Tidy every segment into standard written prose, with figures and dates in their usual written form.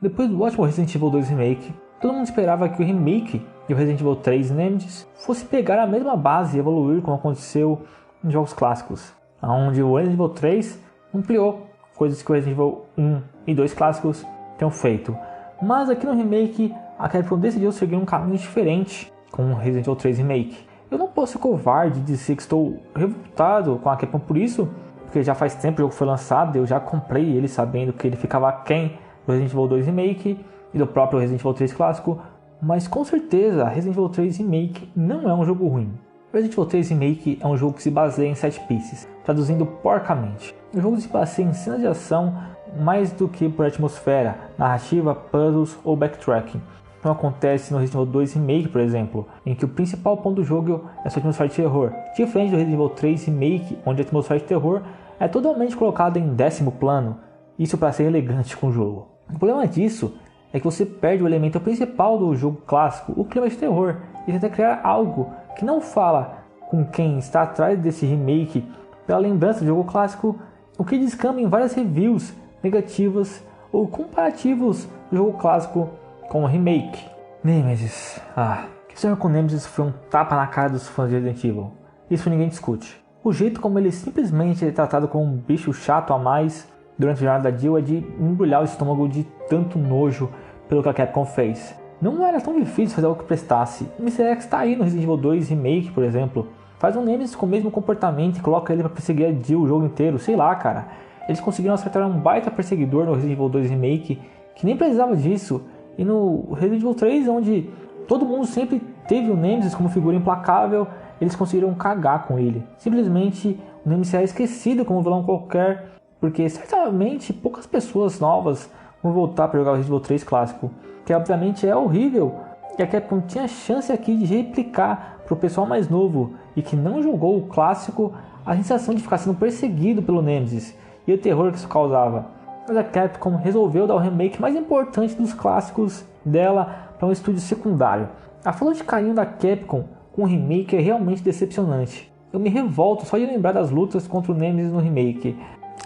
Depois do ótimo Resident Evil 2 Remake, todo mundo esperava que o remake de Resident Evil 3 Nemesis fosse pegar a mesma base e evoluir como aconteceu em jogos clássicos, onde o Resident Evil 3 ampliou coisas que o Resident Evil 1 e 2 clássicos tinham feito. Mas aqui no remake, a Capcom decidiu seguir um caminho diferente com o Resident Evil 3 Remake. Eu não posso ser covarde e dizer que estou revoltado com a Capcom por isso, porque já faz tempo que o jogo foi lançado, eu já comprei ele sabendo que ele ficava aquém do Resident Evil 2 Remake e do próprio Resident Evil 3 clássico, mas com certeza Resident Evil 3 Remake não é um jogo ruim. Resident Evil 3 Remake é um jogo que se baseia em set pieces, traduzindo porcamente. O jogo se baseia em cenas de ação mais do que por atmosfera, narrativa, puzzles ou backtracking. Não acontece no Resident Evil 2 Remake, por exemplo, em que o principal ponto do jogo é sua atmosfera de terror, diferente do Resident Evil 3 Remake, onde a atmosfera de terror é totalmente colocada em 10º plano, isso para ser elegante com o jogo. O problema disso é que você perde o elemento principal do jogo clássico, o clima de terror, e tenta criar algo que não fala com quem está atrás desse remake pela lembrança do jogo clássico, o que descamba em várias reviews negativas ou comparativos do jogo clássico com o remake. Nemesis. O que fizeram com Nemesis foi um tapa na cara dos fãs de Resident Evil. Isso ninguém discute. O jeito como ele simplesmente é tratado como um bicho chato a mais durante a jornada da Jill é de embrulhar o estômago de tanto nojo pelo que a Capcom fez. Não era tão difícil fazer algo que prestasse. O Mr. X está aí no Resident Evil 2 Remake, por exemplo. Faz um Nemesis com o mesmo comportamento e coloca ele para perseguir a Jill o jogo inteiro. Sei lá, cara. Eles conseguiram acertar um baita perseguidor no Resident Evil 2 Remake que nem precisava disso. E no Resident Evil 3, onde todo mundo sempre teve o Nemesis como figura implacável, eles conseguiram cagar com ele. Simplesmente o Nemesis é esquecido como um vilão qualquer, porque certamente poucas pessoas novas vão voltar para jogar o Resident Evil 3 clássico, que obviamente é horrível, e a Capcom tinha chance aqui de replicar para o pessoal mais novo e que não jogou o clássico a sensação de ficar sendo perseguido pelo Nemesis e o terror que isso causava. Mas a Capcom resolveu dar o remake mais importante dos clássicos dela para um estúdio secundário. A falta de carinho da Capcom com o remake é realmente decepcionante. Eu me revolto só de lembrar das lutas contra o Nemesis no remake.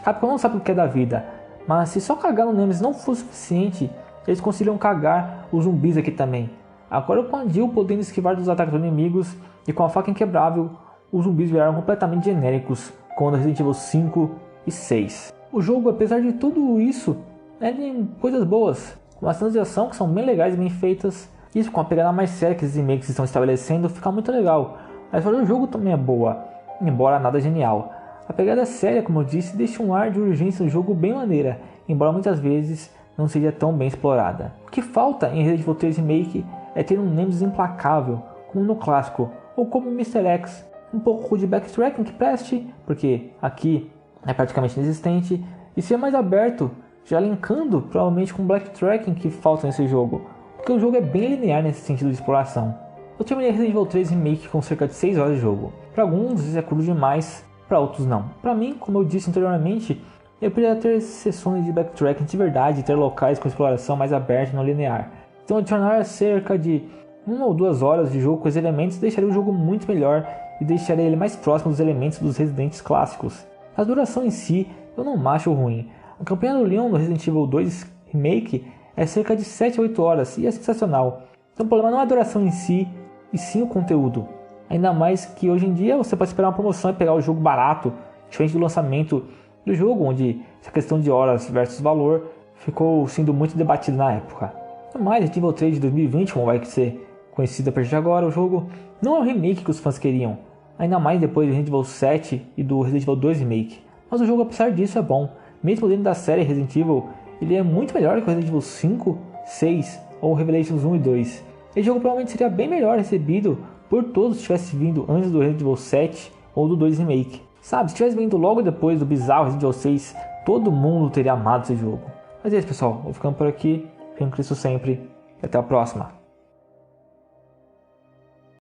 A Capcom não sabe o que é da vida, mas se só cagar no Nemesis não for suficiente, eles conseguiram cagar os zumbis aqui também. Agora com a Jill podendo esquivar dos ataques dos inimigos e com a faca inquebrável, os zumbis viraram completamente genéricos quando Resident Evil 5 e 6. O jogo, apesar de tudo isso, tem coisas boas, com as cenas de ação que são bem legais e bem feitas. Isso com a pegada mais séria que esses remakes estão estabelecendo fica muito legal. A história do jogo também é boa, embora nada genial. A pegada séria, como eu disse, deixa um ar de urgência no jogo bem maneira, embora muitas vezes não seja tão bem explorada. O que falta em Resident Evil 3 Remake é ter um Nemesis implacável, como no clássico, ou como Mr. X. Um pouco de backtracking que preste, porque aqui é praticamente inexistente, e ser mais aberto, já linkando provavelmente com o backtracking que falta nesse jogo, porque o jogo é bem linear nesse sentido de exploração. Eu terminei Resident Evil 3 Remake com cerca de 6 horas de jogo. Para alguns isso é cru demais, para outros não. Para mim, como eu disse anteriormente, eu poderia ter sessões de backtracking de verdade, ter locais com exploração mais aberta e não linear. Então adicionar cerca de 1 ou 2 horas de jogo com os elementos deixaria o jogo muito melhor e deixaria ele mais próximo dos elementos dos Residentes clássicos. A duração em si eu não acho ruim. A campanha do Leon no Resident Evil 2 Remake é cerca de 7 a 8 horas e é sensacional. Então o problema não é a duração em si, e sim o conteúdo. Ainda mais que hoje em dia você pode esperar uma promoção e pegar o jogo barato, diferente do lançamento do jogo, onde essa questão de horas versus valor ficou sendo muito debatida na época. Mas Resident Evil 3 de 2020, como vai ser conhecido a partir de agora, o jogo não é o remake que os fãs queriam, ainda mais depois do Resident Evil 7 e do Resident Evil 2 Remake. Mas o jogo, apesar disso, é bom. Mesmo dentro da série Resident Evil, ele é muito melhor que o Resident Evil 5, 6 ou Revelations 1 e 2. Esse jogo provavelmente seria bem melhor recebido por todos se tivesse vindo antes do Resident Evil 7 ou do 2 Remake. Sabe, se tivesse vindo logo depois do bizarro Resident Evil 6, todo mundo teria amado esse jogo. Mas é isso, pessoal. Vou ficando por aqui. Fiquem com isso sempre. E até a próxima.